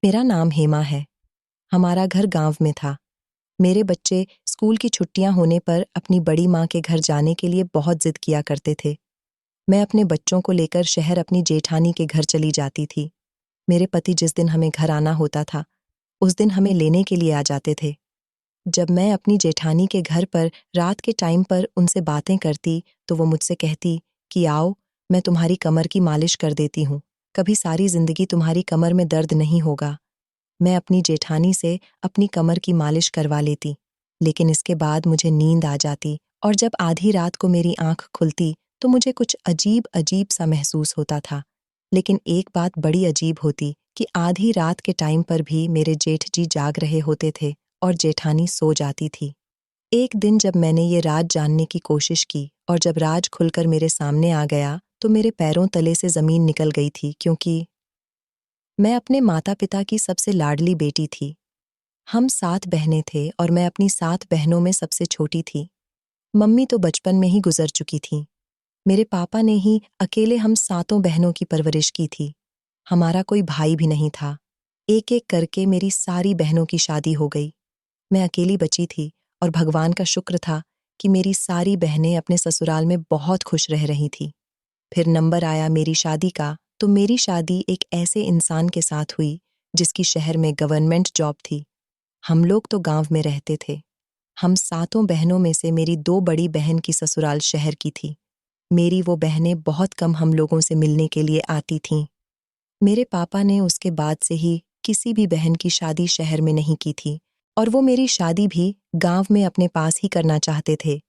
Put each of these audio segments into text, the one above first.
मेरा नाम हेमा है। हमारा घर गांव में था। मेरे बच्चे स्कूल की छुट्टियां होने पर अपनी बड़ी माँ के घर जाने के लिए बहुत जिद किया करते थे। मैं अपने बच्चों को लेकर शहर अपनी जेठानी के घर चली जाती थी। मेरे पति जिस दिन हमें घर आना होता था, उस दिन हमें लेने के लिए आ जाते थे। जब मैं अपनी जेठानी के घर पर रात के टाइम पर उनसे बातें करती, तो वो मुझसे कहती कि आओ, मैं तुम्हारी कमर की मालिश कर देती हूँ। कभी सारी जिंदगी तुम्हारी कमर में दर्द नहीं होगा। मैं अपनी जेठानी से अपनी कमर की मालिश करवा लेती, लेकिन इसके बाद मुझे नींद आ जाती और जब आधी रात को मेरी आंख खुलती तो मुझे कुछ अजीब अजीब सा महसूस होता था। लेकिन एक बात बड़ी अजीब होती कि आधी रात के टाइम पर भी मेरे जेठ जी जाग रहे होते थे और जेठानी सो जाती थी। एक दिन जब मैंने ये राज जानने की कोशिश की और जब राज खुलकर मेरे सामने आ गया तो मेरे पैरों तले से जमीन निकल गई थी, क्योंकि मैं अपने माता पिता की सबसे लाडली बेटी थी। हम 7 बहनें थे और मैं अपनी 7 बहनों में सबसे छोटी थी। मम्मी तो बचपन में ही गुजर चुकी थीं। मेरे पापा ने ही अकेले हम सातों बहनों की परवरिश की थी। हमारा कोई भाई भी नहीं था। एक-एक करके मेरी सारी बहनों की शादी हो गई। मैं अकेली बची थी और भगवान का शुक्र था कि मेरी सारी बहनें अपने ससुराल में बहुत खुश रह रही थीं। फिर नंबर आया मेरी शादी का, तो मेरी शादी एक ऐसे इंसान के साथ हुई जिसकी शहर में गवर्नमेंट जॉब थी। हम लोग तो गांव में रहते थे। हम सातों बहनों में से मेरी 2 बड़ी बहन की ससुराल शहर की थी। मेरी वो बहनें बहुत कम हम लोगों से मिलने के लिए आती थीं। मेरे पापा ने उसके बाद से ही किसी भी बहन की शादी शहर में नहीं की थी और वो मेरी शादी भी गांव में अपने पास ही करना चाहते थे,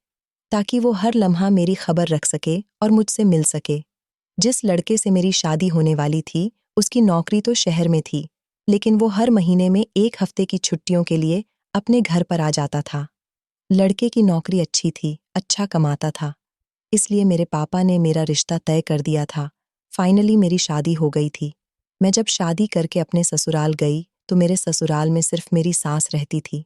ताकि वो हर लम्हा मेरी खबर रख सके और मुझसे मिल सके। जिस लड़के से मेरी शादी होने वाली थी, उसकी नौकरी तो शहर में थी, लेकिन वो हर महीने में 1 हफ्ते की छुट्टियों के लिए अपने घर पर आ जाता था। लड़के की नौकरी अच्छी थी, अच्छा कमाता था, इसलिए मेरे पापा ने मेरा रिश्ता तय कर दिया था। फाइनली मेरी शादी हो गई थी। मैं जब शादी करके अपने ससुराल गई, तो मेरे ससुराल में सिर्फ मेरी सास रहती थी।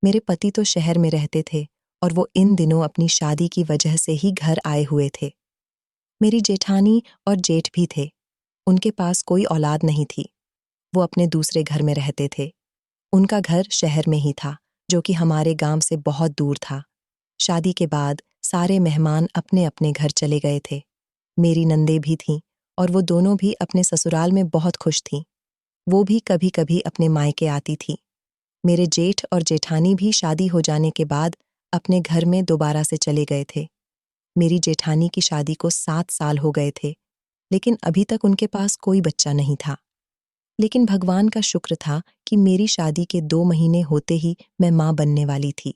मेरे पति तो शहर में रहते थे और वो इन दिनों अपनी शादी की वजह से ही घर आए हुए थे। मेरी जेठानी और जेठ भी थे। उनके पास कोई औलाद नहीं थी। वो अपने दूसरे घर में रहते थे। उनका घर शहर में ही था, जो कि हमारे गांव से बहुत दूर था। शादी के बाद सारे मेहमान अपने-अपने घर चले गए थे। मेरी नंदे भी थीं और वो दोनों भी अपने ससुराल में बहुत खुश थीं। वो भी कभी-कभी अपने मायके आती थीं। मेरे जेठ और जेठानी भी शादी हो जाने के बाद अपने घर में दोबारा से चले गए थे। मेरी जेठानी की शादी को 7 साल हो गए थे, लेकिन अभी तक उनके पास कोई बच्चा नहीं था। लेकिन भगवान का शुक्र था कि मेरी शादी के 2 महीने होते ही मैं माँ बनने वाली थी।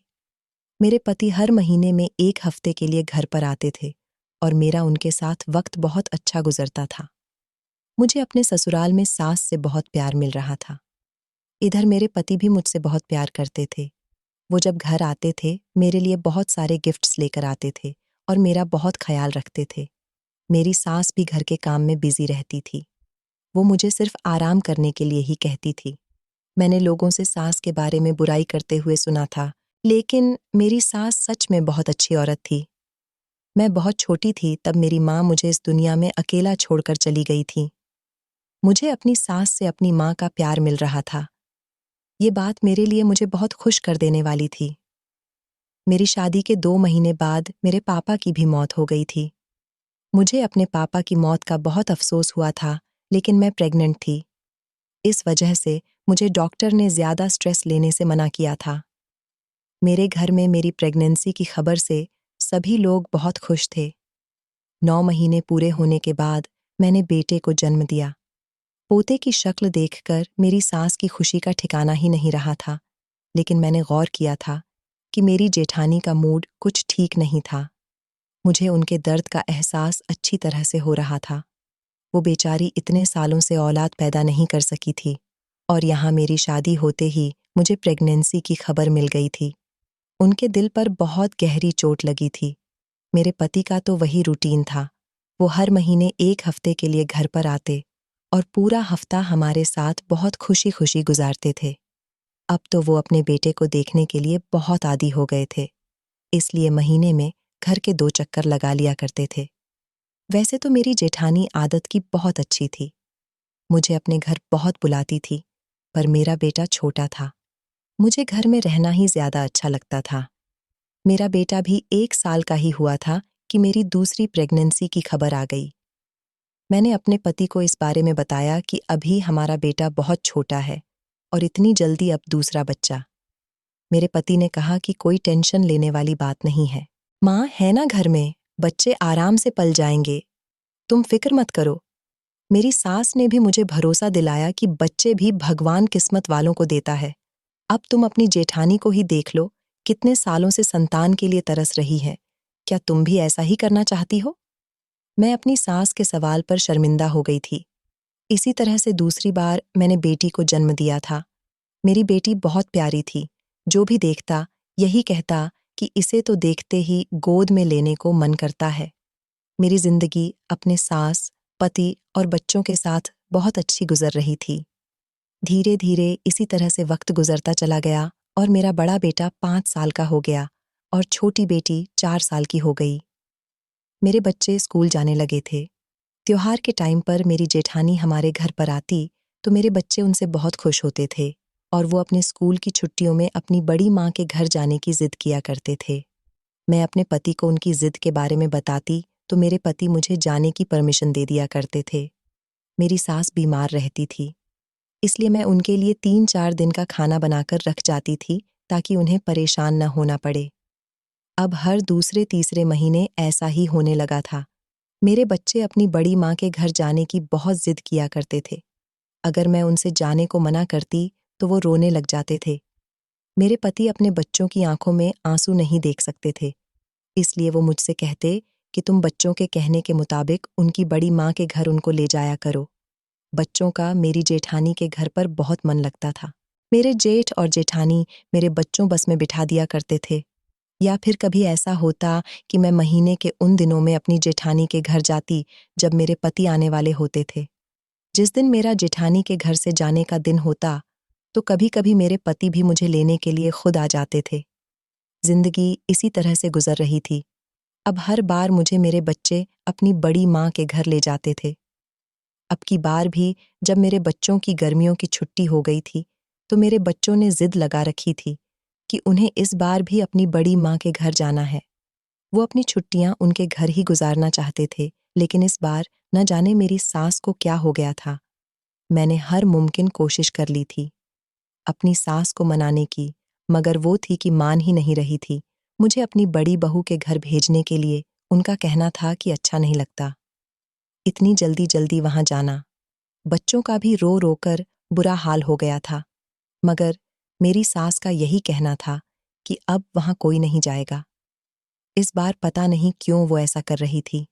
मेरे पति हर महीने में 1 हफ्ते के लिए घर पर आते थे और मेरा उनके साथ वक्त बहुत अच्छा गुजरता था। मुझे अपने ससुराल में सास से बहुत प्यार मिल रहा था। इधर मेरे पति भी मुझसे बहुत प्यार करते थे। वो जब घर आते थे, मेरे लिए बहुत सारे गिफ्ट्स लेकर आते थे और मेरा बहुत ख्याल रखते थे। मेरी सास भी घर के काम में बिजी रहती थी। वो मुझे सिर्फ आराम करने के लिए ही कहती थी। मैंने लोगों से सास के बारे में बुराई करते हुए सुना था, लेकिन मेरी सास सच में बहुत अच्छी औरत थी। मैं बहुत छोटी थी तब मेरी माँ मुझे इस दुनिया में अकेला छोड़कर चली गई थी। मुझे अपनी सास से अपनी माँ का प्यार मिल रहा था। ये बात मेरे लिए मुझे बहुत खुश कर देने वाली थी। मेरी शादी के 2 महीने बाद मेरे पापा की भी मौत हो गई थी। मुझे अपने पापा की मौत का बहुत अफसोस हुआ था, लेकिन मैं प्रेग्नेंट थी। इस वजह से मुझे डॉक्टर ने ज़्यादा स्ट्रेस लेने से मना किया था। मेरे घर में मेरी प्रेगनेंसी की खबर से सभी लोग बहुत खुश थे। 9 महीने पूरे होने के बाद मैंने बेटे को जन्म दिया। पोते की शक्ल देखकर मेरी सास की खुशी का ठिकाना ही नहीं रहा था, लेकिन मैंने गौर किया था कि मेरी जेठानी का मूड कुछ ठीक नहीं था। मुझे उनके दर्द का एहसास अच्छी तरह से हो रहा था। वो बेचारी इतने सालों से औलाद पैदा नहीं कर सकी थी और यहाँ मेरी शादी होते ही मुझे प्रेगनेंसी की खबर मिल गई थी। उनके दिल पर बहुत गहरी चोट लगी थी। मेरे पति का तो वही रूटीन था। वो हर महीने 1 हफ्ते के लिए घर पर आते और पूरा हफ्ता हमारे साथ बहुत खुशी-खुशी गुजारते थे। अब तो वो अपने बेटे को देखने के लिए बहुत आदी हो गए थे, इसलिए महीने में घर के 2 चक्कर लगा लिया करते थे। वैसे तो मेरी जेठानी आदत की बहुत अच्छी थी। मुझे अपने घर बहुत बुलाती थी, पर मेरा बेटा छोटा था। मुझे घर में रहना ही ज्यादा अच्छा लगता था। मेरा बेटा भी 1 साल का ही हुआ था कि मेरी दूसरी प्रेगनेंसी की खबर आ गई। मैंने अपने पति को इस बारे में बताया कि अभी हमारा बेटा बहुत छोटा है और इतनी जल्दी अब दूसरा बच्चा। मेरे पति ने कहा कि कोई टेंशन लेने वाली बात नहीं है। माँ है ना घर में, बच्चे आराम से पल जाएंगे, तुम फिक्र मत करो। मेरी सास ने भी मुझे भरोसा दिलाया कि बच्चे भी भगवान किस्मत वालों को देता है। अब तुम अपनी जेठानी को ही देख लो, कितने सालों से संतान के लिए तरस रही है। क्या तुम भी ऐसा ही करना चाहती हो? मैं अपनी सास के सवाल पर शर्मिंदा हो गई थी। इसी तरह से दूसरी बार मैंने बेटी को जन्म दिया था। मेरी बेटी बहुत प्यारी थी। जो भी देखता यही कहता कि इसे तो देखते ही गोद में लेने को मन करता है। मेरी जिंदगी अपने सास, पति और बच्चों के साथ बहुत अच्छी गुजर रही थी। धीरे धीरे इसी तरह से वक्त गुजरता चला गया और मेरा बड़ा बेटा 5 साल का हो गया और छोटी बेटी 4 साल की हो गई। मेरे बच्चे स्कूल जाने लगे थे। त्योहार के टाइम पर मेरी जेठानी हमारे घर पर आती तो मेरे बच्चे उनसे बहुत खुश होते थे और वो अपने स्कूल की छुट्टियों में अपनी बड़ी माँ के घर जाने की जिद किया करते थे। मैं अपने पति को उनकी जिद के बारे में बताती तो मेरे पति मुझे जाने की परमिशन दे दिया करते थे। मेरी सास बीमार रहती थी, इसलिए मैं उनके लिए 3-4 दिन का खाना बनाकर रख जाती थी ताकि उन्हें परेशान न होना पड़े। अब हर दूसरे तीसरे महीने ऐसा ही होने लगा था। मेरे बच्चे अपनी बड़ी माँ के घर जाने की बहुत जिद किया करते थे। अगर मैं उनसे जाने को मना करती तो वो रोने लग जाते थे। मेरे पति अपने बच्चों की आंखों में आंसू नहीं देख सकते थे, इसलिए वो मुझसे कहते कि तुम बच्चों के कहने के मुताबिक उनकी बड़ी माँ के घर उनको ले जाया करो। बच्चों का मेरी जेठानी के घर पर बहुत मन लगता था। मेरे जेठ और जेठानी मेरे बच्चों बस में बिठा दिया करते थे। या फिर कभी ऐसा होता कि मैं महीने के उन दिनों में अपनी जेठानी के घर जाती जब मेरे पति आने वाले होते थे। जिस दिन मेरा जेठानी के घर से जाने का दिन होता तो कभी-कभी मेरे पति भी मुझे लेने के लिए खुद आ जाते थे। जिंदगी इसी तरह से गुजर रही थी। अब हर बार मुझे मेरे बच्चे अपनी बड़ी माँ के घर ले जाते थे। अब की बार भी जब मेरे बच्चों की गर्मियों की छुट्टी हो गई थी तो मेरे बच्चों ने जिद लगा रखी थी कि उन्हें इस बार भी अपनी बड़ी माँ के घर जाना है। वो अपनी छुट्टियां उनके घर ही गुजारना चाहते थे, लेकिन इस बार न जाने मेरी सास को क्या हो गया था। मैंने हर मुमकिन कोशिश कर ली थी अपनी सास को मनाने की, मगर वो थी कि मान ही नहीं रही थी। मुझे अपनी बड़ी बहू के घर भेजने के लिए उनका कहना था कि अच्छा नहीं लगता इतनी जल्दी जल्दी वहां जाना। बच्चों का भी रो रो कर बुरा हाल हो गया था, मगर मेरी सास का यही कहना था कि अब वहां कोई नहीं जाएगा। इस बार पता नहीं क्यों वो ऐसा कर रही थी।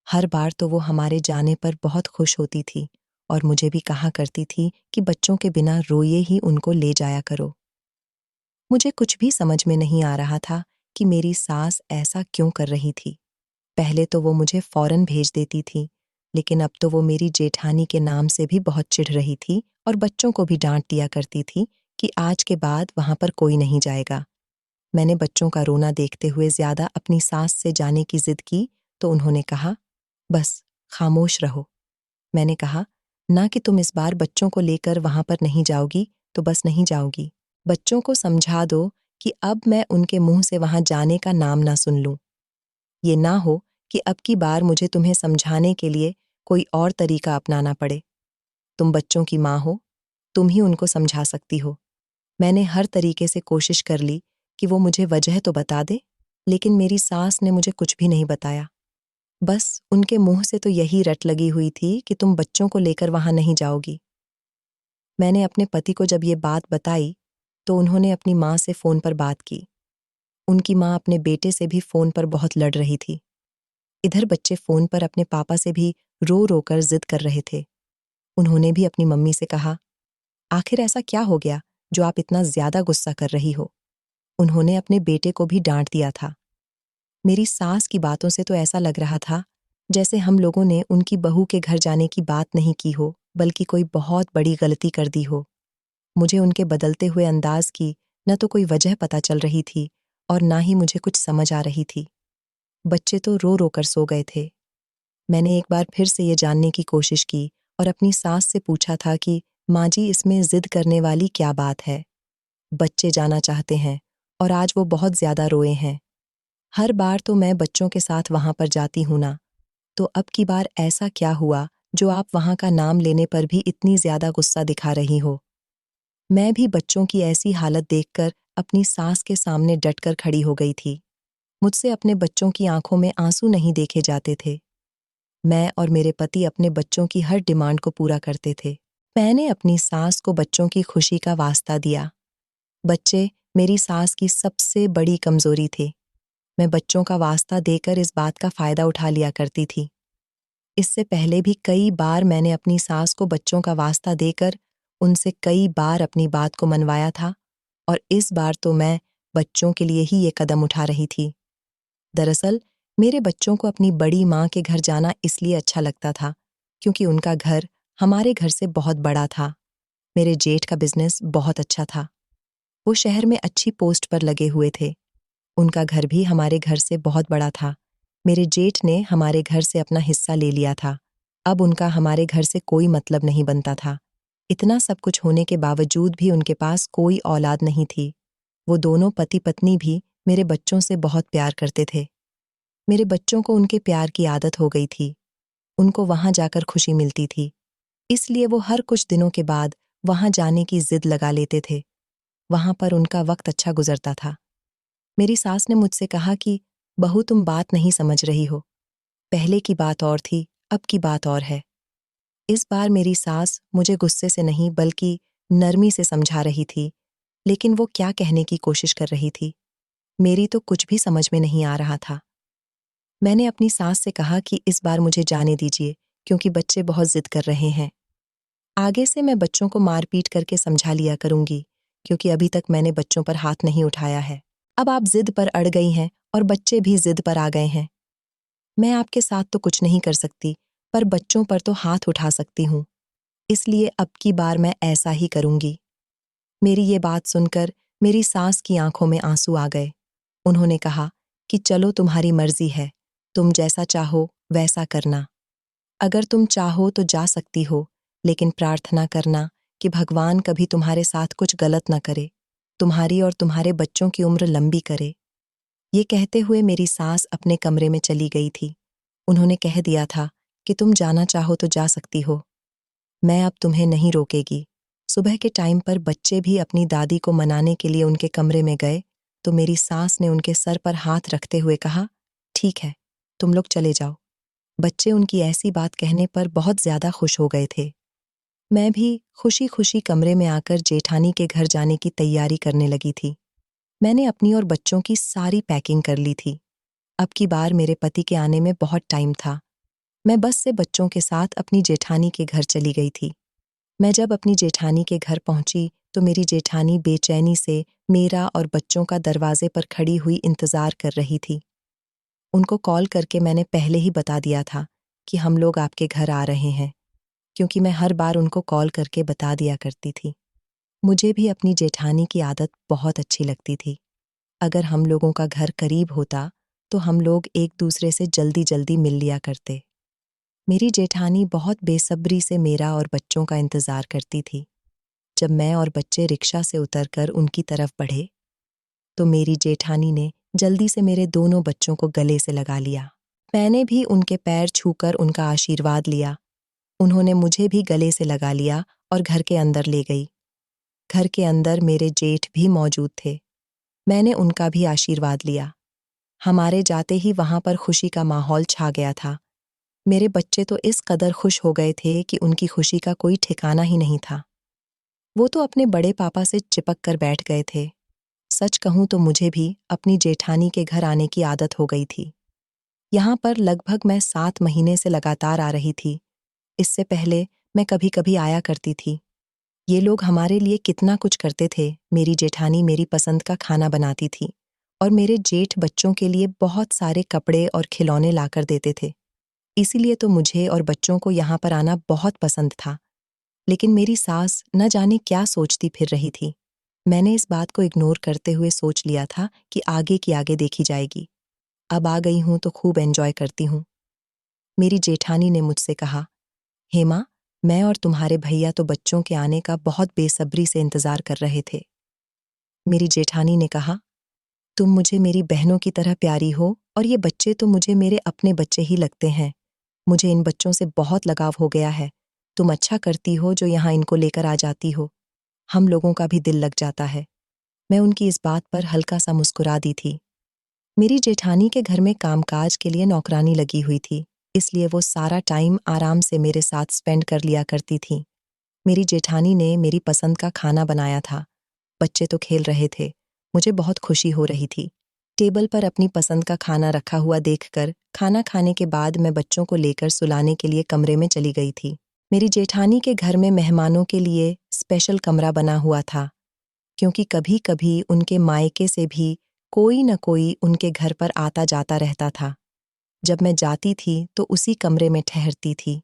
हर बार तो वो हमारे जाने पर बहुत खुश होती थी और मुझे भी कहा करती थी कि बच्चों के बिना रोए ही उनको ले जाया करो। मुझे कुछ भी समझ में नहीं आ रहा था कि मेरी सास ऐसा क्यों कर रही थी। पहले तो वो मुझे फौरन भेज देती थी, लेकिन अब तो वो मेरी जेठानी के नाम से भी बहुत चिढ़ रही थी और बच्चों को भी डांट दिया करती थी कि आज के बाद वहां पर कोई नहीं जाएगा। मैंने बच्चों का रोना देखते हुए ज्यादा अपनी सास से जाने की जिद की तो उन्होंने कहा, बस खामोश रहो। मैंने कहा, ना कि तुम इस बार बच्चों को लेकर वहां पर नहीं जाओगी तो बस नहीं जाओगी। बच्चों को समझा दो कि अब मैं उनके मुंह से वहां जाने का नाम ना सुन लूं। ये ना हो कि अब की बार मुझे तुम्हें समझाने के लिए कोई और तरीका अपनाना पड़े। तुम बच्चों की माँ हो, तुम ही उनको समझा सकती हो। मैंने हर तरीके से कोशिश कर ली कि वो मुझे वजह तो बता दे, लेकिन मेरी सास ने मुझे कुछ भी नहीं बताया। बस उनके मुंह से तो यही रट लगी हुई थी कि तुम बच्चों को लेकर वहां नहीं जाओगी। मैंने अपने पति को जब ये बात बताई तो उन्होंने अपनी माँ से फोन पर बात की। उनकी माँ अपने बेटे से भी फोन पर बहुत लड़ रही थी। इधर बच्चे फोन पर अपने पापा से भी रो रो कर जिद कर रहे थे। उन्होंने भी अपनी मम्मी से कहा, आखिर ऐसा क्या हो गया जो आप इतना ज्यादा गुस्सा कर रही हो। उन्होंने अपने बेटे को भी डांट दिया था। मेरी सास की बातों से तो ऐसा लग रहा था जैसे हम लोगों ने उनकी बहू के घर जाने की बात नहीं की हो, बल्कि कोई बहुत बड़ी गलती कर दी हो। मुझे उनके बदलते हुए अंदाज की न तो कोई वजह पता चल रही थी और ना ही मुझे कुछ समझ आ रही थी। बच्चे तो रो रो कर सो गए थे। मैंने एक बार फिर से ये जानने की कोशिश की और अपनी सास से पूछा था कि माँ जी, इसमें जिद करने वाली क्या बात है? बच्चे जाना चाहते हैं और आज वो बहुत ज्यादा रोए हैं। हर बार तो मैं बच्चों के साथ वहां पर जाती हूं ना, तो अब की बार ऐसा क्या हुआ जो आप वहां का नाम लेने पर भी इतनी ज्यादा गुस्सा दिखा रही हो? मैं भी बच्चों की ऐसी हालत देखकर अपनी सास के सामने डटकर खड़ी हो गई थी। मुझसे अपने बच्चों की आंखों में आंसू नहीं देखे जाते थे। मैं और मेरे पति अपने बच्चों की हर डिमांड को पूरा करते थे। मैंने अपनी सास को बच्चों की खुशी का वास्ता दिया। बच्चे मेरी सास की सबसे बड़ी कमजोरी थे। मैं बच्चों का वास्ता देकर इस बात का फायदा उठा लिया करती थी। इससे पहले भी कई बार मैंने अपनी सास को बच्चों का वास्ता देकर उनसे कई बार अपनी बात को मनवाया था, और इस बार तो मैं बच्चों के लिए ही ये कदम उठा रही थी। दरअसल मेरे बच्चों को अपनी बड़ी माँ के घर जाना इसलिए अच्छा लगता था क्योंकि उनका घर हमारे घर से बहुत बड़ा था। मेरे जेठ का बिजनेस बहुत अच्छा था। वो शहर में अच्छी पोस्ट पर लगे हुए थे। उनका घर भी हमारे घर से बहुत बड़ा था। मेरे जेठ ने हमारे घर से अपना हिस्सा ले लिया था। अब उनका हमारे घर से कोई मतलब नहीं बनता था। इतना सब कुछ होने के बावजूद भी उनके पास कोई औलाद नहीं थी। वो दोनों पति पत्नी भी मेरे बच्चों से बहुत प्यार करते थे। मेरे बच्चों को उनके प्यार की आदत हो गई थी। उनको वहां जाकर खुशी मिलती थी, इसलिए वो हर कुछ दिनों के बाद वहां जाने की जिद लगा लेते थे। वहां पर उनका वक्त अच्छा गुजरता था। मेरी सास ने मुझसे कहा कि बहू, तुम बात नहीं समझ रही हो। पहले की बात और थी, अब की बात और है। इस बार मेरी सास मुझे गुस्से से नहीं बल्कि नरमी से समझा रही थी, लेकिन वो क्या कहने की कोशिश कर रही थी, मेरी तो कुछ भी समझ में नहीं आ रहा था। मैंने अपनी सास से कहा कि इस बार मुझे जाने दीजिए क्योंकि बच्चे बहुत जिद कर रहे हैं। आगे से मैं बच्चों को मारपीट करके समझा लिया करूंगी, क्योंकि अभी तक मैंने बच्चों पर हाथ नहीं उठाया है। अब आप जिद पर अड़ गई हैं और बच्चे भी जिद पर आ गए हैं। मैं आपके साथ तो कुछ नहीं कर सकती, पर बच्चों पर तो हाथ उठा सकती हूँ। इसलिए अब की बार मैं ऐसा ही करूंगी। मेरी ये बात सुनकर मेरी सास की आंखों में आंसू आ गए। उन्होंने कहा कि चलो, तुम्हारी मर्जी है, तुम जैसा चाहो वैसा करना। अगर तुम चाहो तो जा सकती हो, लेकिन प्रार्थना करना कि भगवान कभी तुम्हारे साथ कुछ गलत ना करे, तुम्हारी और तुम्हारे बच्चों की उम्र लंबी करे। ये कहते हुए मेरी सास अपने कमरे में चली गई थी। उन्होंने कह दिया था कि तुम जाना चाहो तो जा सकती हो, मैं अब तुम्हें नहीं रोकेगी। सुबह के टाइम पर बच्चे भी अपनी दादी को मनाने के लिए उनके कमरे में गए, तो मेरी सास ने उनके सर पर हाथ रखते हुए कहा, ठीक है, तुम लोग चले जाओ। बच्चे उनकी ऐसी बात कहने पर बहुत ज्यादा खुश हो गए थे। मैं भी खुशी खुशी कमरे में आकर जेठानी के घर जाने की तैयारी करने लगी थी। मैंने अपनी और बच्चों की सारी पैकिंग कर ली थी। अब की बार मेरे पति के आने में बहुत टाइम था। मैं बस से बच्चों के साथ अपनी जेठानी के घर चली गई थी। मैं जब अपनी जेठानी के घर पहुंची तो मेरी जेठानी बेचैनी से मेरा और बच्चों का दरवाजे पर खड़ी हुई इंतजार कर रही थी। उनको कॉल करके मैंने पहले ही बता दिया था कि हम लोग आपके घर आ रहे हैं, क्योंकि मैं हर बार उनको कॉल करके बता दिया करती थी। मुझे भी अपनी जेठानी की आदत बहुत अच्छी लगती थी। अगर हम लोगों का घर करीब होता तो हम लोग एक दूसरे से जल्दी जल्दी मिल लिया करते। मेरी जेठानी बहुत बेसब्री से मेरा और बच्चों का इंतजार करती थी। जब मैं और बच्चे रिक्शा से उतरकर उनकी तरफ बढ़े, तो मेरी जेठानी ने जल्दी से मेरे दोनों बच्चों को गले से लगा लिया। मैंने भी उनके पैर छूकर उनका आशीर्वाद लिया। उन्होंने मुझे भी गले से लगा लिया और घर के अंदर ले गई। घर के अंदर मेरे जेठ भी मौजूद थे। मैंने उनका भी आशीर्वाद लिया। हमारे जाते ही वहां पर खुशी का माहौल छा गया था। मेरे बच्चे तो इस कदर खुश हो गए थे कि उनकी खुशी का कोई ठिकाना ही नहीं था। वो तो अपने बड़े पापा से चिपक कर बैठ गए थे। सच कहूं तो मुझे भी अपनी जेठानी के घर आने की आदत हो गई थी। यहाँ पर लगभग मैं 7 महीने से लगातार आ रही थी। इससे पहले मैं कभी कभी आया करती थी। ये लोग हमारे लिए कितना कुछ करते थे। मेरी जेठानी मेरी पसंद का खाना बनाती थी और मेरे जेठ बच्चों के लिए बहुत सारे कपड़े और खिलौने लाकर देते थे। इसीलिए तो मुझे और बच्चों को यहाँ पर आना बहुत पसंद था। लेकिन मेरी सास न जाने क्या सोचती फिर रही थी। मैंने इस बात को इग्नोर करते हुए सोच लिया था कि आगे की आगे देखी जाएगी। अब आ गई हूं तो खूब एंजॉय करती हूँ। मेरी जेठानी ने मुझसे कहा, हेमा, मैं और तुम्हारे भैया तो बच्चों के आने का बहुत बेसब्री से इंतजार कर रहे थे। मेरी जेठानी ने कहा, तुम मुझे मेरी बहनों की तरह प्यारी हो और ये बच्चे तो मुझे मेरे अपने बच्चे ही लगते हैं। मुझे इन बच्चों से बहुत लगाव हो गया है। तुम अच्छा करती हो जो यहाँ इनको लेकर आ जाती हो। हम लोगों का भी दिल लग जाता है। मैं उनकी इस बात पर हल्का सा मुस्कुरा दी थी। मेरी जेठानी के घर में कामकाज के लिए नौकरानी लगी हुई थी, इसलिए वो सारा टाइम आराम से मेरे साथ स्पेंड कर लिया करती थी। मेरी जेठानी ने मेरी पसंद का खाना बनाया था। बच्चे तो खेल रहे थे। मुझे बहुत खुशी हो रही थी। टेबल पर अपनी पसंद का खाना रखा हुआ देखकर खाना खाने के बाद मैं बच्चों को लेकर सुलाने के लिए कमरे में चली गई थी। मेरी जेठानी के घर में मेहमानों के लिए स्पेशल कमरा बना हुआ था, क्योंकि कभी-कभी उनके मायके से भी कोई न कोई उनके घर पर आता जाता रहता था। जब मैं जाती थी तो उसी कमरे में ठहरती थी।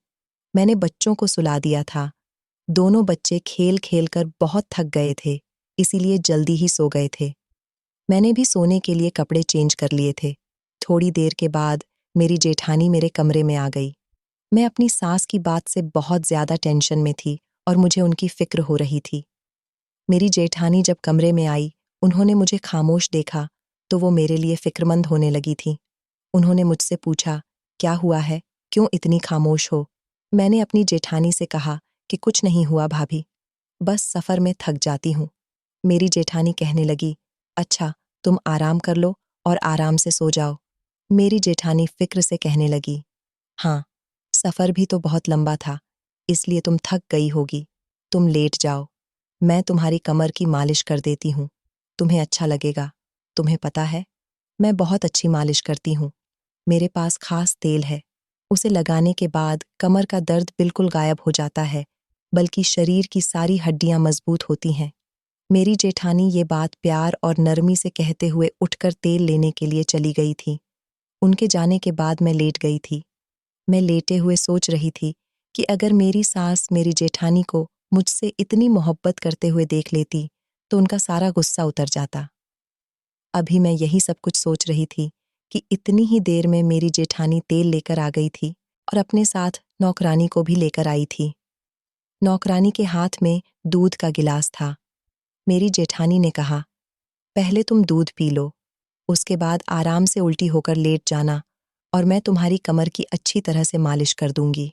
मैंने बच्चों को सुला दिया था। दोनों बच्चे खेल-खेल कर बहुत थक गए थे, इसीलिए जल्दी ही सो गए थे। मैंने भी सोने के लिए कपड़े चेंज कर लिए थे। थोड़ी देर के बाद मेरी जेठानी मेरे कमरे में आ गई। मैं अपनी सास की बात से बहुत ज़्यादा टेंशन में थी और मुझे उनकी फ़िक्र हो रही थी। मेरी जेठानी जब कमरे में आई, उन्होंने मुझे खामोश देखा, तो वो मेरे लिए फ़िक्रमंद होने लगी थी। उन्होंने मुझसे पूछा, क्या हुआ है? क्यों इतनी खामोश हो? मैंने अपनी जेठानी से कहा कि कुछ नहीं हुआ भाभी, बस सफ़र में थक जाती हूँ। मेरी जेठानी कहने लगी, अच्छा, तुम आराम कर लो और आराम से सो जाओ। मेरी जेठानी फ़िक्र से कहने लगी, हाँ, सफ़र भी तो बहुत लंबा था, इसलिए तुम थक गई होगी। तुम लेट जाओ। मैं तुम्हारी कमर की मालिश कर देती हूँ। तुम्हें अच्छा लगेगा। तुम्हें पता है, मैं बहुत अच्छी मालिश करती हूँ। मेरे पास खास तेल है। उसे लगाने के बाद कमर का दर्द बिल्कुल गायब हो जाता है, बल्कि शरीर की सारी हड्डियां मजबूत होती हैं। मेरी जेठानी ये बात प्यार और नरमी से कहते हुए उठकर तेल लेने के लिए चली गई थी। उनके जाने के बाद मैं लेट गई थी। मैं लेटे हुए सोच रही थी कि अगर मेरी सास मेरी जेठानी को मुझसे इतनी मोहब्बत करते हुए देख लेती, तो उनका सारा गुस्सा उतर जाता। अभी मैं यही सब कुछ सोच रही थी कि इतनी ही देर में मेरी जेठानी तेल लेकर आ गई थी और अपने साथ नौकरानी को भी लेकर आई थी। नौकरानी के हाथ में दूध का गिलास था। मेरी जेठानी ने कहा, पहले तुम दूध पी लो, उसके बाद आराम से उल्टी होकर लेट जाना और मैं तुम्हारी कमर की अच्छी तरह से मालिश कर दूंगी।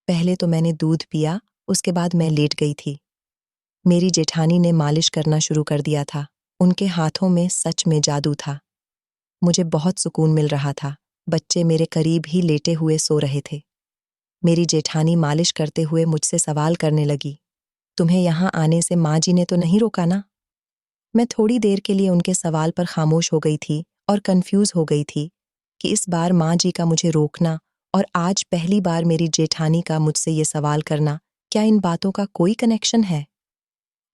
पहले तो मैंने दूध पिया, उसके बाद मैं लेट गई थी। मेरी जेठानी ने मालिश करना शुरू कर दिया था। उनके हाथों में सच में जादू था। मुझे बहुत सुकून मिल रहा था। बच्चे मेरे करीब ही लेटे हुए सो रहे थे। मेरी जेठानी मालिश करते हुए मुझसे सवाल करने लगी, तुम्हें यहाँ आने से माँ जी ने तो नहीं रोका ना? मैं थोड़ी देर के लिए उनके सवाल पर खामोश हो गई थी और कंफ्यूज हो गई थी कि इस बार माँ जी का मुझे रोकना और आज पहली बार मेरी जेठानी का मुझसे ये सवाल करना, क्या इन बातों का कोई कनेक्शन है?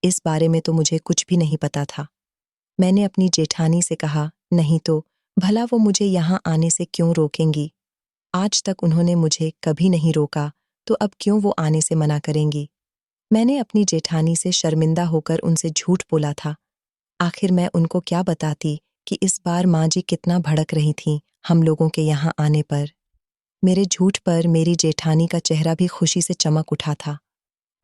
इस बारे में तो मुझे कुछ भी नहीं पता था। मैंने अपनी जेठानी से कहा, नहीं तो भला वो मुझे यहाँ आने से क्यों रोकेंगी? आज तक उन्होंने मुझे कभी नहीं रोका, तो अब क्यों वो आने से मना करेंगी? मैंने अपनी जेठानी से शर्मिंदा होकर उनसे झूठ बोला था। आखिर मैं उनको क्या बताती कि इस बार माँ जी कितना भड़क रही थीं हम लोगों के यहाँ आने पर। मेरे झूठ पर मेरी जेठानी का चेहरा भी खुशी से चमक उठा था।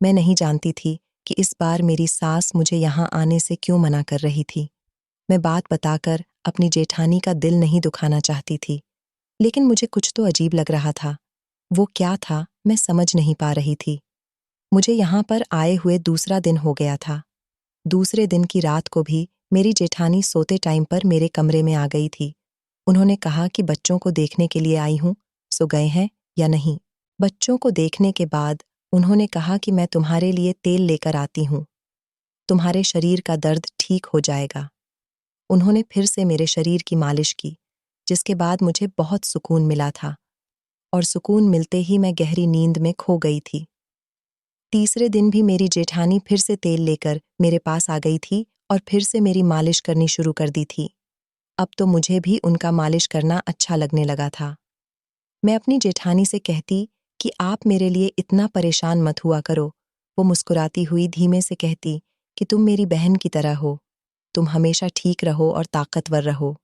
मैं नहीं जानती थी कि इस बार मेरी सास मुझे यहाँ आने से क्यों मना कर रही थी। मैं बात बताकर अपनी जेठानी का दिल नहीं दुखाना चाहती थी, लेकिन मुझे कुछ तो अजीब लग रहा था। वो क्या था, मैं समझ नहीं पा रही थी। मुझे यहाँ पर आए हुए दूसरा दिन हो गया था। दूसरे दिन की रात को भी मेरी जेठानी सोते टाइम पर मेरे कमरे में आ गई थी। उन्होंने कहा कि बच्चों को देखने के लिए आई हूँ, सो गए हैं या नहीं। बच्चों को देखने के बाद उन्होंने कहा कि मैं तुम्हारे लिए तेल लेकर आती हूँ। तुम्हारे शरीर का दर्द ठीक हो जाएगा। उन्होंने फिर से मेरे शरीर की मालिश की, जिसके बाद मुझे बहुत सुकून मिला था और सुकून मिलते ही मैं गहरी नींद में खो गई थी। तीसरे दिन भी मेरी जेठानी फिर से तेल लेकर मेरे पास आ गई थी और फिर से मेरी मालिश करनी शुरू कर दी थी। अब तो मुझे भी उनका मालिश करना अच्छा लगने लगा था। मैं अपनी जेठानी से कहती कि आप मेरे लिए इतना परेशान मत हुआ करो। वो मुस्कुराती हुई धीमे से कहती कि तुम मेरी बहन की तरह हो। तुम हमेशा ठीक रहो और ताकतवर रहो।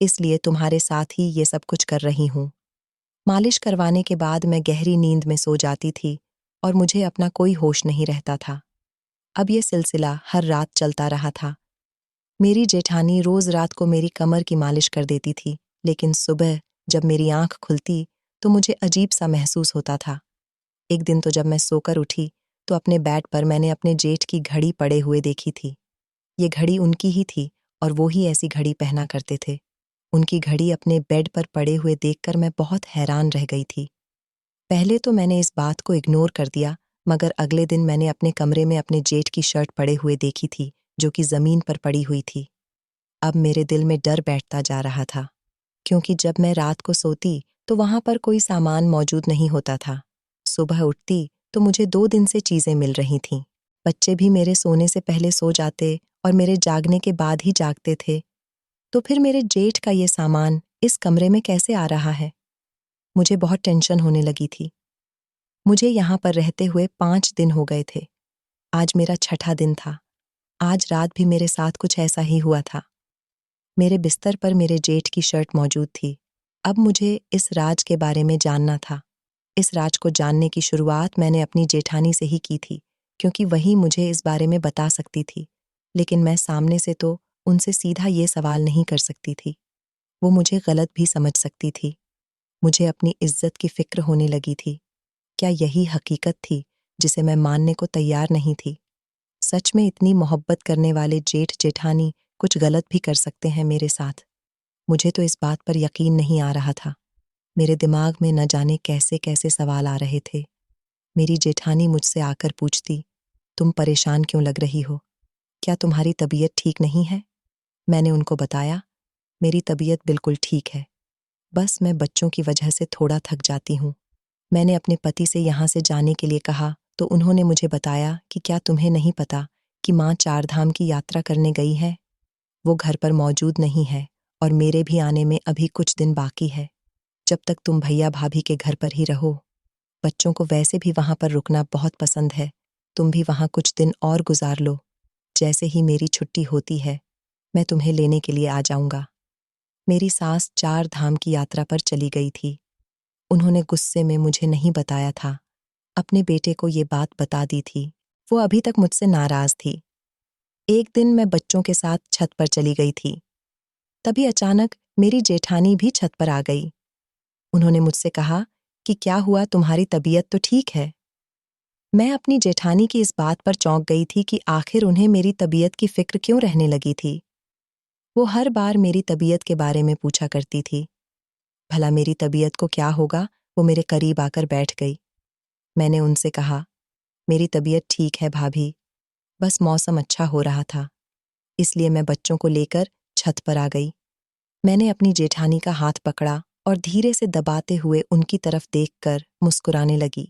इसलिए तुम्हारे साथ ही ये सब कुछ कर रही हूँ। मालिश करवाने के बाद मैं गहरी नींद में सो जाती थी और मुझे अपना कोई होश नहीं रहता था। अब ये सिलसिला हर रात चलता रहा था। मेरी जेठानी रोज रात को मेरी कमर की मालिश कर देती थी, लेकिन सुबह जब मेरी आंख खुलती तो मुझे अजीब सा महसूस होता था। एक दिन तो जब मैं सोकर उठी तो अपने बेड पर मैंने अपने जेठ की घड़ी पड़े हुए देखी थी। ये घड़ी उनकी ही थी और वो ही ऐसी घड़ी पहना करते थे। उनकी घड़ी अपने बेड पर पड़े हुए देखकर मैं बहुत हैरान रह गई थी। पहले तो मैंने इस बात को इग्नोर कर दिया, मगर अगले दिन मैंने अपने कमरे में अपने जेठ की शर्ट पड़े हुए देखी थी, जो कि जमीन पर पड़ी हुई थी। अब मेरे दिल में डर बैठता जा रहा था, क्योंकि जब मैं रात को सोती तो वहां पर कोई सामान मौजूद नहीं होता था। सुबह उठती तो मुझे 2 दिन से चीजें मिल रही थीं। बच्चे भी मेरे सोने से पहले सो जाते और मेरे जागने के बाद ही जागते थे। तो फिर मेरे जेठ का ये सामान इस कमरे में कैसे आ रहा है? मुझे बहुत टेंशन होने लगी थी। मुझे यहाँ पर रहते हुए 5 दिन हो गए थे। आज मेरा छठा दिन था। आज रात भी मेरे साथ कुछ ऐसा ही हुआ था। मेरे बिस्तर पर मेरे जेठ की शर्ट मौजूद थी। अब मुझे इस राज के बारे में जानना था। इस राज को जानने की शुरुआत मैंने अपनी जेठानी से ही की थी, क्योंकि वही मुझे इस बारे में बता सकती थी। लेकिन मैं सामने से तो उनसे सीधा ये सवाल नहीं कर सकती थी। वो मुझे गलत भी समझ सकती थी। मुझे अपनी इज्जत की फिक्र होने लगी थी। क्या यही हकीकत थी जिसे मैं मानने को तैयार नहीं थी? सच में इतनी मोहब्बत करने वाले जेठ जेठानी कुछ गलत भी कर सकते हैं मेरे साथ? मुझे तो इस बात पर यकीन नहीं आ रहा था। मेरे दिमाग में न जाने कैसे कैसे सवाल आ रहे थे। मेरी जेठानी मुझसे आकर पूछती, तुम परेशान क्यों लग रही हो? क्या तुम्हारी तबीयत ठीक नहीं है? मैंने उनको बताया, मेरी तबीयत बिल्कुल ठीक है। बस मैं बच्चों की वजह से थोड़ा थक जाती हूँ। मैंने अपने पति से यहाँ से जाने के लिए कहा तो उन्होंने मुझे बताया कि क्या तुम्हें नहीं पता कि माँ 4 धाम की यात्रा करने गई है? वो घर पर मौजूद नहीं है और मेरे भी आने में अभी कुछ दिन बाकी है। जब तक तुम भैया भाभी के घर पर ही रहो। बच्चों को वैसे भी वहाँ पर रुकना बहुत पसंद है। तुम भी वहाँ कुछ दिन और गुजार लो। जैसे ही मेरी छुट्टी होती है, मैं तुम्हें लेने के लिए आ जाऊंगा। मेरी सास 4 धाम की यात्रा पर चली गई थी। उन्होंने गुस्से में मुझे नहीं बताया था। अपने बेटे को ये बात बता दी थी। वो अभी तक मुझसे नाराज थी। एक दिन मैं बच्चों के साथ छत पर चली गई थी। तभी अचानक मेरी जेठानी भी छत पर आ गई। उन्होंने मुझसे कहा कि क्या हुआ, तुम्हारी तबीयत तो ठीक है? मैं अपनी जेठानी की इस बात पर चौंक गई थी कि आखिर उन्हें मेरी तबीयत की फिक्र क्यों रहने लगी थी। वो हर बार मेरी तबीयत के बारे में पूछा करती थी। भला मेरी तबीयत को क्या होगा? वो मेरे करीब आकर बैठ गई। मैंने उनसे कहा, मेरी तबीयत ठीक है भाभी, बस मौसम अच्छा हो रहा था, इसलिए मैं बच्चों को लेकर छत पर आ गई। मैंने अपनी जेठानी का हाथ पकड़ा और धीरे से दबाते हुए उनकी तरफ देखकर मुस्कुराने लगी।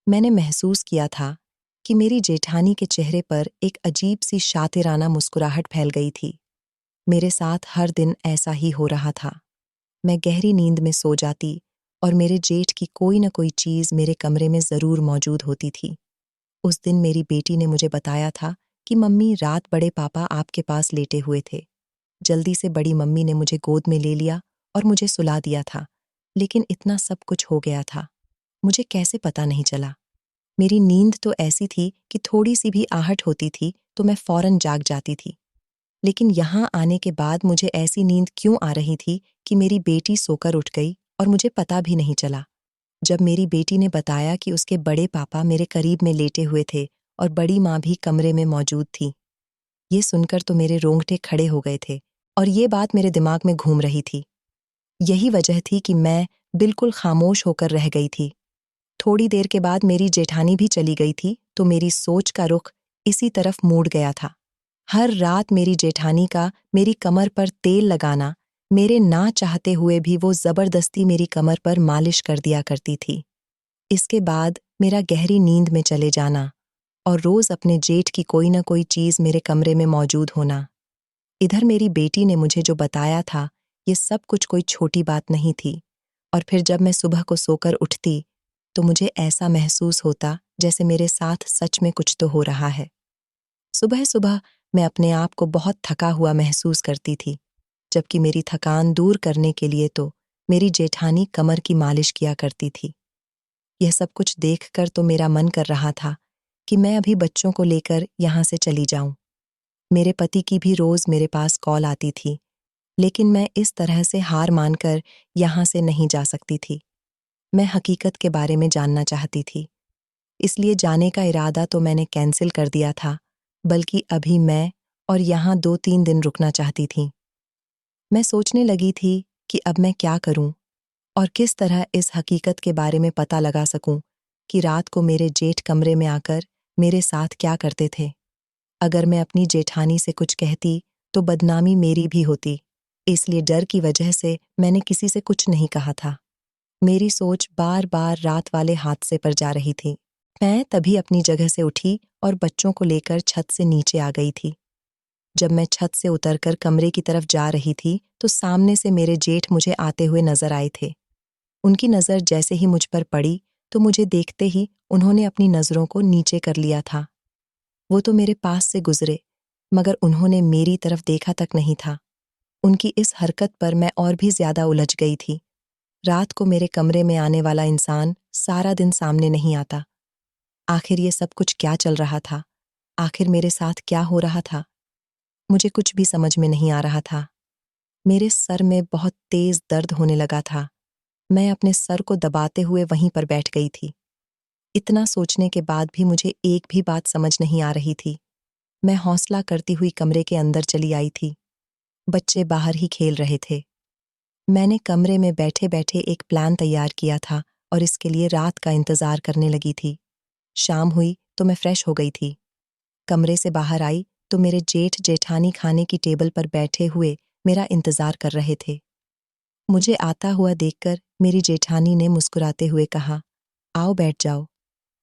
मैंने महसूस किया था कि मेरी जेठानी के चेहरे पर एक अजीब सी शातिराना मुस्कुराहट फैल गई थी। मेरे साथ हर दिन ऐसा ही हो रहा था। मैं गहरी नींद में सो जाती और मेरे जेठ की कोई न कोई चीज़ मेरे कमरे में ज़रूर मौजूद होती थी। उस दिन मेरी बेटी ने मुझे बताया था कि मम्मी, रात बड़े पापा आपके पास लेटे हुए थे। जल्दी से बड़ी मम्मी ने मुझे गोद में ले लिया और मुझे सुला दिया था। लेकिन इतना सब कुछ हो गया था, मुझे कैसे पता नहीं चला? मेरी नींद तो ऐसी थी कि थोड़ी सी भी आहट होती थी तो मैं फौरन जाग जाती थी। लेकिन यहाँ आने के बाद मुझे ऐसी नींद क्यों आ रही थी कि मेरी बेटी सोकर उठ गई और मुझे पता भी नहीं चला। जब मेरी बेटी ने बताया कि उसके बड़े पापा मेरे करीब में लेटे हुए थे और बड़ी माँ भी कमरे में मौजूद थी, ये सुनकर तो मेरे रोंगटे खड़े हो गए थे और ये बात मेरे दिमाग में घूम रही थी। यही वजह थी कि मैं बिल्कुल खामोश होकर रह गई थी। थोड़ी देर के बाद मेरी जेठानी भी चली गई थी तो मेरी सोच का रुख इसी तरफ मुड़ गया था। हर रात मेरी जेठानी का मेरी कमर पर तेल लगाना, मेरे ना चाहते हुए भी वो जबरदस्ती मेरी कमर पर मालिश कर दिया करती थी। इसके बाद मेरा गहरी नींद में चले जाना और रोज अपने जेठ की कोई ना कोई चीज मेरे कमरे में मौजूद होना। इधर मेरी बेटी ने मुझे जो बताया था, ये सब कुछ कोई छोटी बात नहीं थी। और फिर जब मैं सुबह को सोकर उठती तो मुझे ऐसा महसूस होता जैसे मेरे साथ सच में कुछ तो हो रहा है। सुबह सुबह मैं अपने आप को बहुत थका हुआ महसूस करती थी, जबकि मेरी थकान दूर करने के लिए तो मेरी जेठानी कमर की मालिश किया करती थी। यह सब कुछ देखकर तो मेरा मन कर रहा था कि मैं अभी बच्चों को लेकर यहाँ से चली जाऊं। मेरे पति की भी रोज मेरे पास कॉल आती थी, लेकिन मैं इस तरह से हार मानकर यहाँ से नहीं जा सकती थी। मैं हकीकत के बारे में जानना चाहती थी, इसलिए जाने का इरादा तो मैंने कैंसिल कर दिया था, बल्कि अभी मैं और यहाँ 2-3 दिन रुकना चाहती थी। मैं सोचने लगी थी कि अब मैं क्या करूं और किस तरह इस हकीकत के बारे में पता लगा सकूं कि रात को मेरे जेठ कमरे में आकर मेरे साथ क्या करते थे। अगर मैं अपनी जेठानी से कुछ कहती तो बदनामी मेरी भी होती, इसलिए डर की वजह से मैंने किसी से कुछ नहीं कहा था। मेरी सोच बार-बार रात वाले हादसे पर जा रही थी। मैं तभी अपनी जगह से उठी और बच्चों को लेकर छत से नीचे आ गई थी। जब मैं छत से उतरकर कमरे की तरफ जा रही थी, तो सामने से मेरे जेठ मुझे आते हुए नजर आए थे। उनकी नजर जैसे ही मुझ पर पड़ी, तो मुझे देखते ही उन्होंने अपनी नजरों को नीचे कर लिया था। वो तो मेरे पास से गुजरे, मगर उन्होंने मेरी तरफ देखा तक नहीं था। उनकी इस हरकत पर मैं और भी ज्यादा उलझ गई थी। रात को मेरे कमरे में आने वाला इंसान सारा दिन सामने नहीं आता। आखिर ये सब कुछ क्या चल रहा था? आखिर मेरे साथ क्या हो रहा था? मुझे कुछ भी समझ में नहीं आ रहा था। मेरे सर में बहुत तेज दर्द होने लगा था। मैं अपने सर को दबाते हुए वहीं पर बैठ गई थी। इतना सोचने के बाद भी मुझे एक भी बात समझ नहीं आ रही थी। मैं हौसला करती हुई कमरे के अंदर चली आई थी। बच्चे बाहर ही खेल रहे थे। मैंने कमरे में बैठे-बैठे एक प्लान तैयार किया था और इसके लिए रात का इंतजार करने लगी थी। शाम हुई तो मैं फ्रेश हो गई थी। कमरे से बाहर आई तो मेरे जेठ जेठानी खाने की टेबल पर बैठे हुए मेरा इंतजार कर रहे थे। मुझे आता हुआ देखकर मेरी जेठानी ने मुस्कुराते हुए कहा, आओ बैठ जाओ,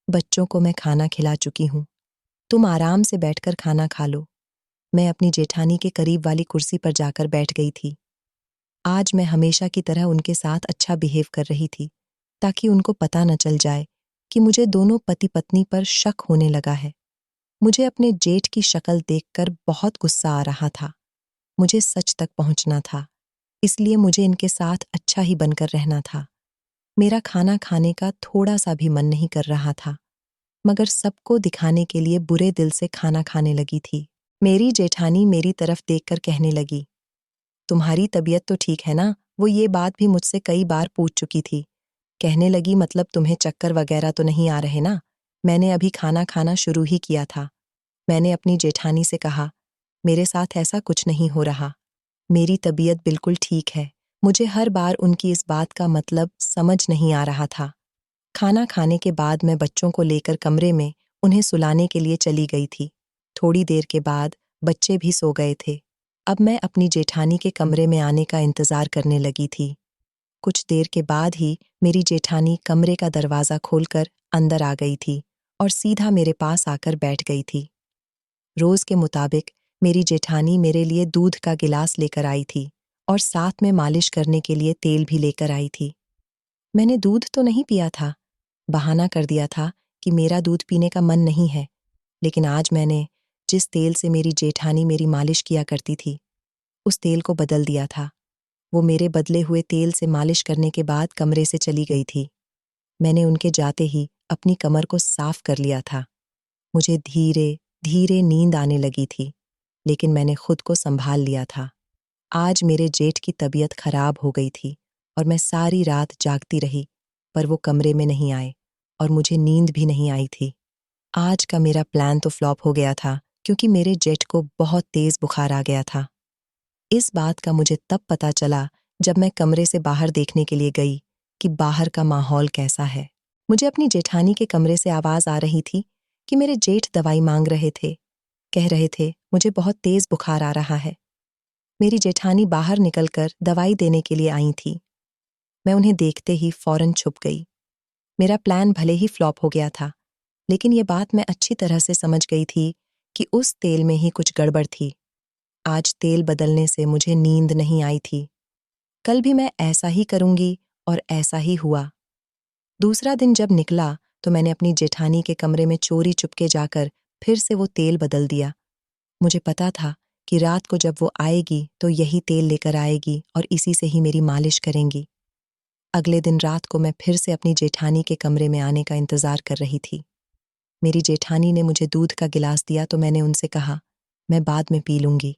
बच्चों को मैं खाना खिला चुकी हूँ, तुम आराम से बैठकर खाना खा लो। मैं अपनी जेठानी के करीब वाली कुर्सी पर जाकर बैठ गई थी। आज मैं हमेशा की तरह उनके साथ अच्छा बिहेव कर रही थी, ताकि उनको पता न चल जाए कि मुझे दोनों पति पत्नी पर शक होने लगा है। मुझे अपने जेठ की शक्ल देखकर बहुत गुस्सा आ रहा था। मुझे सच तक पहुंचना था, इसलिए मुझे इनके साथ अच्छा ही बनकर रहना था। मेरा खाना खाने का थोड़ा सा भी मन नहीं कर रहा था, मगर सबको दिखाने के लिए बुरे दिल से खाना खाने लगी थी। मेरी जेठानी मेरी तरफ देखकर कहने लगी, तुम्हारी तबीयत तो ठीक है ना? वो ये बात भी मुझसे कई बार पूछ चुकी थी। कहने लगी, मतलब तुम्हें चक्कर वगैरह तो नहीं आ रहे ना? मैंने अभी खाना खाना शुरू ही किया था। मैंने अपनी जेठानी से कहा, मेरे साथ ऐसा कुछ नहीं हो रहा। मेरी तबीयत बिल्कुल ठीक है। मुझे हर बार उनकी इस बात का मतलब समझ नहीं आ रहा था। खाना खाने के बाद मैं बच्चों को लेकर कमरे में उन्हें सुलाने के लिए चली गई थी। थोड़ी देर के बाद बच्चे भी सो गए थे। अब मैं अपनी जेठानी के कमरे में आने का इंतजार करने लगी थी। कुछ देर के बाद ही मेरी जेठानी कमरे का दरवाजा खोलकर अंदर आ गई थी और सीधा मेरे पास आकर बैठ गई थी। रोज के मुताबिक मेरी जेठानी मेरे लिए दूध का गिलास लेकर आई थी और साथ में मालिश करने के लिए तेल भी लेकर आई थी। मैंने दूध तो नहीं पिया था, बहाना कर दिया था कि मेरा दूध पीने का मन नहीं है, लेकिन आज मैंने जिस तेल से मेरी जेठानी मेरी मालिश किया करती थी, उस तेल को बदल दिया था। वो मेरे बदले हुए तेल से मालिश करने के बाद कमरे से चली गई थी। मैंने उनके जाते ही अपनी कमर को साफ कर लिया था। मुझे धीरे धीरे नींद आने लगी थी, लेकिन मैंने खुद को संभाल लिया था। आज मेरे जेठ की तबीयत खराब हो गई थी और मैं सारी रात जागती रही, पर वो कमरे में नहीं आए और मुझे नींद भी नहीं आई थी। आज का मेरा प्लान तो फ्लॉप हो गया था, क्योंकि मेरे जेठ को बहुत तेज बुखार आ गया था। इस बात का मुझे तब पता चला जब मैं कमरे से बाहर देखने के लिए गई कि बाहर का माहौल कैसा है। मुझे अपनी जेठानी के कमरे से आवाज आ रही थी कि मेरे जेठ दवाई मांग रहे थे। कह रहे थे, मुझे बहुत तेज बुखार आ रहा है। मेरी जेठानी बाहर निकलकर दवाई देने के लिए आई थी। मैं उन्हें देखते ही फौरन छुप गई। मेरा प्लान भले ही फ्लॉप हो गया था, लेकिन ये बात मैं अच्छी तरह से समझ गई थी कि उस तेल में ही कुछ गड़बड़ थी। आज तेल बदलने से मुझे नींद नहीं आई थी। कल भी मैं ऐसा ही करूंगी और ऐसा ही हुआ। दूसरा दिन जब निकला तो मैंने अपनी जेठानी के कमरे में चोरी चुपके जाकर फिर से वो तेल बदल दिया। मुझे पता था कि रात को जब वो आएगी तो यही तेल लेकर आएगी और इसी से ही मेरी मालिश करेंगी। अगले दिन रात को मैं फिर से अपनी जेठानी के कमरे में आने का इंतजार कर रही थी। मेरी जेठानी ने मुझे दूध का गिलास दिया तो मैंने उनसे कहा, मैं बाद में पी लूंगी।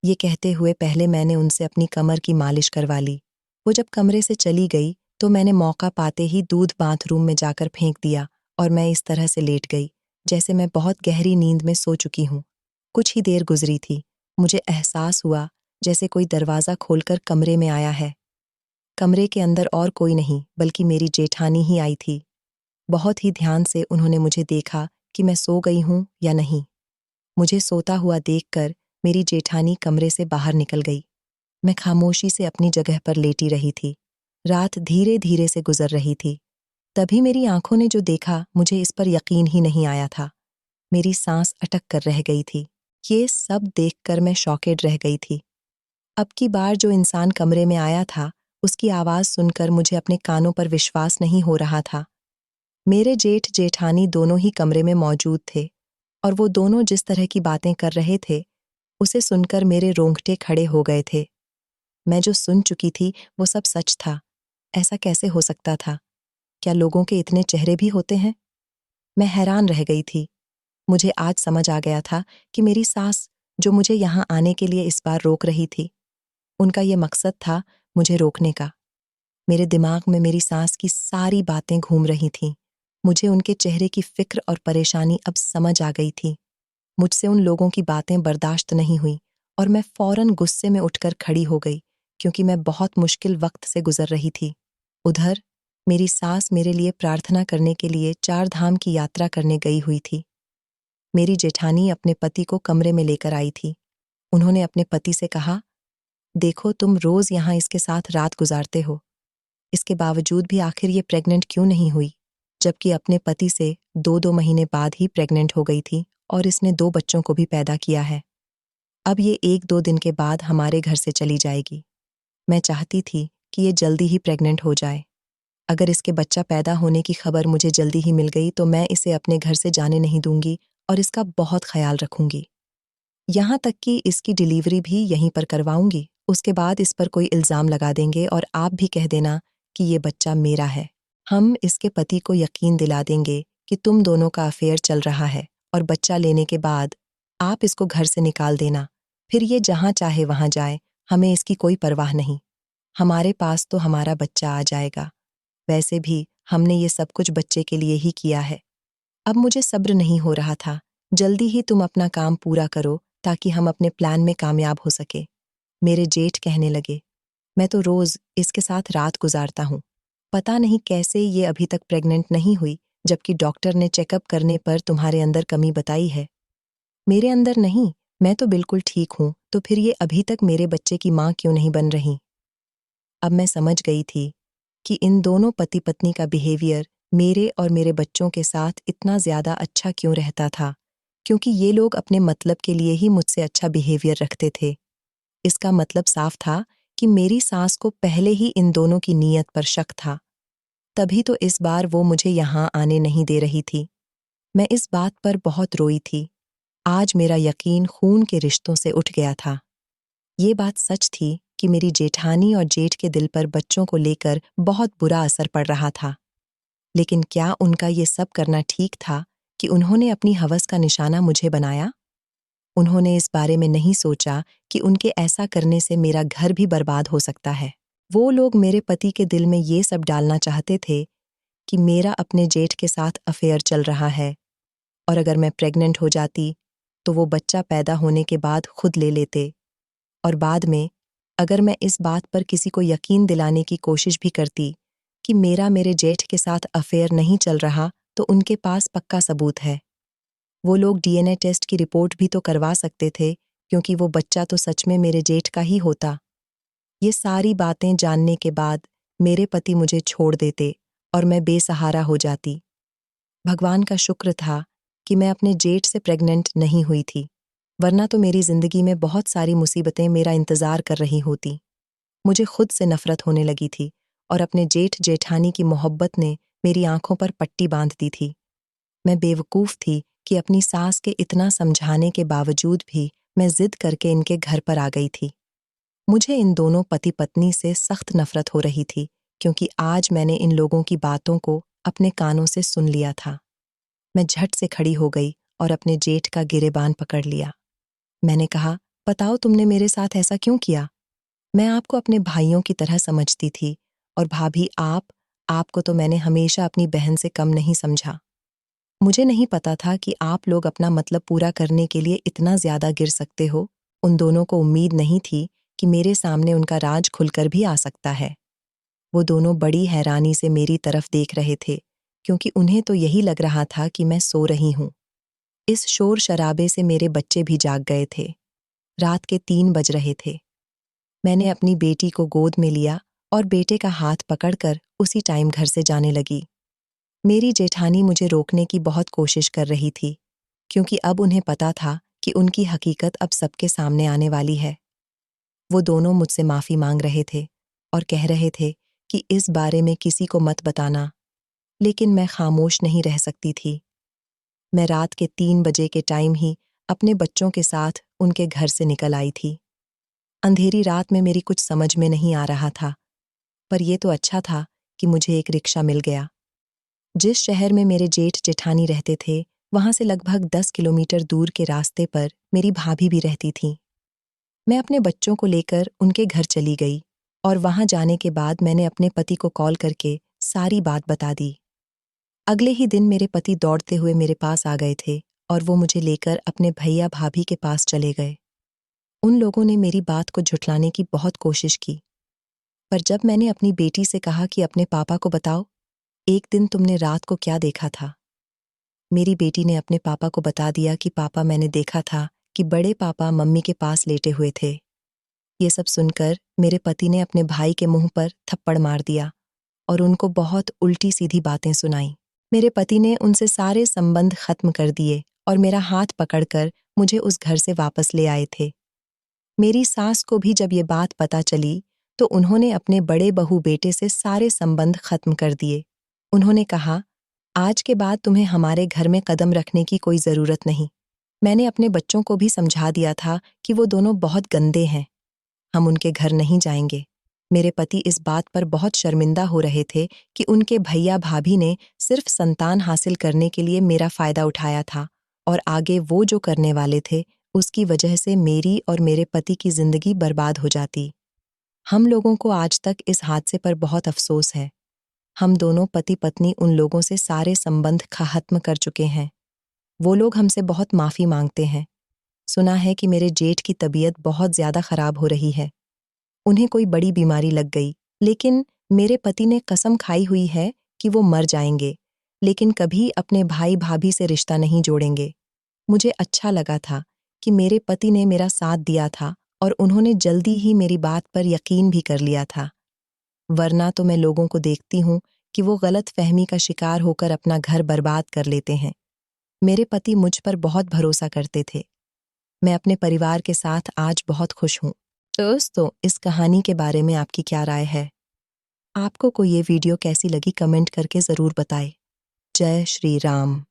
ये कहते हुए पहले मैंने उनसे अपनी कमर की मालिश करवा ली। वो जब कमरे से चली गई तो मैंने मौका पाते ही दूध बाथरूम में जाकर फेंक दिया और मैं इस तरह से लेट गई जैसे मैं बहुत गहरी नींद में सो चुकी हूँ। कुछ ही देर गुजरी थी, मुझे एहसास हुआ जैसे कोई दरवाज़ा खोलकर कमरे में आया है। कमरे के अंदर और कोई नहीं बल्कि मेरी जेठानी ही आई थी। बहुत ही ध्यान से उन्होंने मुझे देखा कि मैं सो गई हूँ या नहीं। मुझे सोता हुआ देखकर मेरी जेठानी कमरे से बाहर निकल गई। मैं खामोशी से अपनी जगह पर लेटी रही थी। रात धीरे धीरे से गुजर रही थी। तभी मेरी आंखों ने जो देखा मुझे इस पर यकीन ही नहीं आया था। मेरी सांस अटक कर रह गई थी। ये सब देखकर मैं शॉकेड रह गई थी। अब की बार जो इंसान कमरे में आया था उसकी आवाज़ सुनकर मुझे अपने कानों पर विश्वास नहीं हो रहा था। मेरे जेठ जेठानी दोनों ही कमरे में मौजूद थे और वो दोनों जिस तरह की बातें कर रहे थे उसे सुनकर मेरे रोंगटे खड़े हो गए थे। मैं जो सुन चुकी थी वो सब सच था। ऐसा कैसे हो सकता था? क्या लोगों के इतने चेहरे भी होते हैं? मैं हैरान रह गई थी। मुझे आज समझ आ गया था कि मेरी सास जो मुझे यहाँ आने के लिए इस बार रोक रही थी, उनका ये मकसद था मुझे रोकने का। मेरे दिमाग में मेरी सास की सारी बातें घूम रही थीं। मुझे उनके चेहरे की फिक्र और परेशानी अब समझ आ गई थी। मुझसे उन लोगों की बातें बर्दाश्त नहीं हुई और मैं फौरन गुस्से में उठकर खड़ी हो गई क्योंकि मैं बहुत मुश्किल वक्त से गुजर रही थी। उधर मेरी सास मेरे लिए प्रार्थना करने के लिए 4 धाम की यात्रा करने गई हुई थी। मेरी जेठानी अपने पति को कमरे में लेकर आई थी। उन्होंने अपने पति से कहा, देखो तुम रोज यहाँ इसके साथ रात गुजारते हो, इसके बावजूद भी आखिर ये प्रेग्नेंट क्यों नहीं हुई? जबकि अपने पति से 2-2 महीने बाद ही प्रेग्नेंट हो गई थी और इसने 2 बच्चों को भी पैदा किया है। अब ये 1-2 दिन के बाद हमारे घर से चली जाएगी। मैं चाहती थी कि ये जल्दी ही प्रेग्नेंट हो जाए। अगर इसके बच्चा पैदा होने की खबर मुझे जल्दी ही मिल गई तो मैं इसे अपने घर से जाने नहीं दूंगी और इसका बहुत ख्याल रखूंगी। यहाँ तक कि इसकी डिलीवरी भी यहीं पर करवाऊंगी। उसके बाद इस पर कोई इल्ज़ाम लगा देंगे और आप भी कह देना कि ये बच्चा मेरा है। हम इसके पति को यकीन दिला देंगे कि तुम दोनों का अफेयर चल रहा है और बच्चा लेने के बाद आप इसको घर से निकाल देना। फिर ये जहाँ चाहे वहाँ जाए, हमें इसकी कोई परवाह नहीं। हमारे पास तो हमारा बच्चा आ जाएगा। वैसे भी हमने ये सब कुछ बच्चे के लिए ही किया है। अब मुझे सब्र नहीं हो रहा था। जल्दी ही तुम अपना काम पूरा करो ताकि हम अपने प्लान में कामयाब हो सके। मेरे जेठ कहने लगे, मैं तो रोज इसके साथ रात गुजारता हूँ। पता नहीं कैसे ये अभी तक प्रेग्नेंट नहीं हुई, जबकि डॉक्टर ने चेकअप करने पर तुम्हारे अंदर कमी बताई है। मेरे अंदर नहीं, मैं तो बिल्कुल ठीक हूँ, तो फिर ये अभी तक मेरे बच्चे की माँ क्यों नहीं बन रही? अब मैं समझ गई थी कि इन दोनों पति पत्नी का बिहेवियर मेरे और मेरे बच्चों के साथ इतना ज़्यादा अच्छा क्यों रहता था, क्योंकि ये लोग अपने मतलब के लिए ही मुझसे अच्छा बिहेवियर रखते थे। इसका मतलब साफ था कि मेरी सास को पहले ही इन दोनों की नीयत पर शक था। तभी तो इस बार वो मुझे यहाँ आने नहीं दे रही थी। मैं इस बात पर बहुत रोई थी। आज मेरा यकीन खून के रिश्तों से उठ गया था। ये बात सच थी कि मेरी जेठानी और जेठ के दिल पर बच्चों को लेकर बहुत बुरा असर पड़ रहा था। लेकिन क्या उनका ये सब करना ठीक था कि उन्होंने अपनी हवस का निशाना मुझे बनाया? उन्होंने इस बारे में नहीं सोचा कि उनके ऐसा करने से मेरा घर भी बर्बाद हो सकता है। वो लोग मेरे पति के दिल में ये सब डालना चाहते थे कि मेरा अपने जेठ के साथ अफेयर चल रहा है और अगर मैं प्रेग्नेंट हो जाती तो वो बच्चा पैदा होने के बाद खुद ले लेते और बाद में अगर मैं इस बात पर किसी को यकीन दिलाने की कोशिश भी करती कि मेरा मेरे जेठ के साथ अफेयर नहीं चल रहा तो उनके पास पक्का सबूत है। वो लोग डीएनए टेस्ट की रिपोर्ट भी तो करवा सकते थे क्योंकि वो बच्चा तो सच में मेरे जेठ का ही होता। ये सारी बातें जानने के बाद मेरे पति मुझे छोड़ देते और मैं बेसहारा हो जाती। भगवान का शुक्र था कि मैं अपने जेठ से प्रेग्नेंट नहीं हुई थी, वरना तो मेरी जिंदगी में बहुत सारी मुसीबतें मेरा इंतजार कर रही होती। मुझे खुद से नफरत होने लगी थी और अपने जेठ जेठानी की मोहब्बत ने मेरी आंखों पर पट्टी बांध दी थी। मैं बेवकूफ़ थी कि अपनी सास के इतना समझाने के बावजूद भी मैं जिद करके इनके घर पर आ गई थी। मुझे इन दोनों पति पत्नी से सख्त नफरत हो रही थी क्योंकि आज मैंने इन लोगों की बातों को अपने कानों से सुन लिया था। मैं झट से खड़ी हो गई और अपने जेठ का गिरेबान पकड़ लिया। मैंने कहा, बताओ तुमने मेरे साथ ऐसा क्यों किया? मैं आपको अपने भाइयों की तरह समझती थी और भाभी आपको तो मैंने हमेशा अपनी बहन से कम नहीं समझा। मुझे नहीं पता था कि आप लोग अपना मतलब पूरा करने के लिए इतना ज्यादा गिर सकते हो। उन दोनों को उम्मीद नहीं थी कि मेरे सामने उनका राज खुलकर भी आ सकता है। वो दोनों बड़ी हैरानी से मेरी तरफ देख रहे थे, क्योंकि उन्हें तो यही लग रहा था कि मैं सो रही हूं। इस शोर शराबे से मेरे बच्चे भी जाग गए थे। रात के 3 बज रहे थे। मैंने अपनी बेटी को गोद में लिया और बेटे का हाथ पकड़कर उसी टाइम घर से जाने लगी। मेरी जेठानी मुझे रोकने की बहुत कोशिश कर रही थी, क्योंकि अब उन्हें पता था कि उनकी हकीकत अब सबके सामने आने वाली है। वो दोनों मुझसे माफी मांग रहे थे और कह रहे थे कि इस बारे में किसी को मत बताना, लेकिन मैं खामोश नहीं रह सकती थी। मैं रात के 3 बजे के टाइम ही अपने बच्चों के साथ उनके घर से निकल आई थी। अंधेरी रात में मेरी कुछ समझ में नहीं आ रहा था, पर यह तो अच्छा था कि मुझे एक रिक्शा मिल गया। जिस शहर में मेरे जेठ जेठानी रहते थे, वहां से लगभग 10 किलोमीटर दूर के रास्ते पर मेरी भाभी भी रहती थी। मैं अपने बच्चों को लेकर उनके घर चली गई और वहां जाने के बाद मैंने अपने पति को कॉल करके सारी बात बता दी। अगले ही दिन मेरे पति दौड़ते हुए मेरे पास आ गए थे और वो मुझे लेकर अपने भैया भाभी के पास चले गए। उन लोगों ने मेरी बात को झुठलाने की बहुत कोशिश की, पर जब मैंने अपनी बेटी से कहा कि अपने पापा को बताओ, एक दिन तुमने रात को क्या देखा था, मेरी बेटी ने अपने पापा को बता दिया कि पापा मैंने देखा था कि बड़े पापा मम्मी के पास लेटे हुए थे। ये सब सुनकर मेरे पति ने अपने भाई के मुंह पर थप्पड़ मार दिया और उनको बहुत उल्टी सीधी बातें सुनाई। मेरे पति ने उनसे सारे संबंध खत्म कर दिए और मेरा हाथ पकड़कर मुझे उस घर से वापस ले आए थे। मेरी सास को भी जब ये बात पता चली, तो उन्होंने अपने बड़े बहू बेटे से सारे संबंध खत्म कर दिए। उन्होंने कहा, आज के बाद तुम्हें हमारे घर में कदम रखने की कोई जरूरत नहीं। मैंने अपने बच्चों को भी समझा दिया था कि वो दोनों बहुत गंदे हैं, हम उनके घर नहीं जाएंगे। मेरे पति इस बात पर बहुत शर्मिंदा हो रहे थे कि उनके भैया भाभी ने सिर्फ संतान हासिल करने के लिए मेरा फायदा उठाया था, और आगे वो जो करने वाले थे उसकी वजह से मेरी और मेरे पति की जिंदगी बर्बाद हो जाती। हम लोगों को आज तक इस हादसे पर बहुत अफसोस है। हम दोनों पति पत्नी उन लोगों से सारे संबंध खत्म कर चुके हैं। वो लोग हमसे बहुत माफी मांगते हैं। सुना है कि मेरे जेठ की तबीयत बहुत ज्यादा खराब हो रही है। उन्हें कोई बड़ी बीमारी लग गई, लेकिन मेरे पति ने कसम खाई हुई है कि वो मर जाएंगे, लेकिन कभी अपने भाई भाभी से रिश्ता नहीं जोड़ेंगे। मुझे अच्छा लगा था कि मेरे पति ने मेरा साथ दिया था और उन्होंने जल्दी ही मेरी बात पर यकीन भी कर लिया था। वरना तो मैं लोगों को देखती हूँ कि वो गलत फहमी का शिकार होकर अपना घर बर्बाद कर लेते हैं। मेरे पति मुझ पर बहुत भरोसा करते थे। मैं अपने परिवार के साथ आज बहुत खुश हूँ। दोस्तों, इस कहानी के बारे में आपकी क्या राय है? आपको ये वीडियो कैसी लगी कमेंट करके ज़रूर बताएं। जय श्री राम।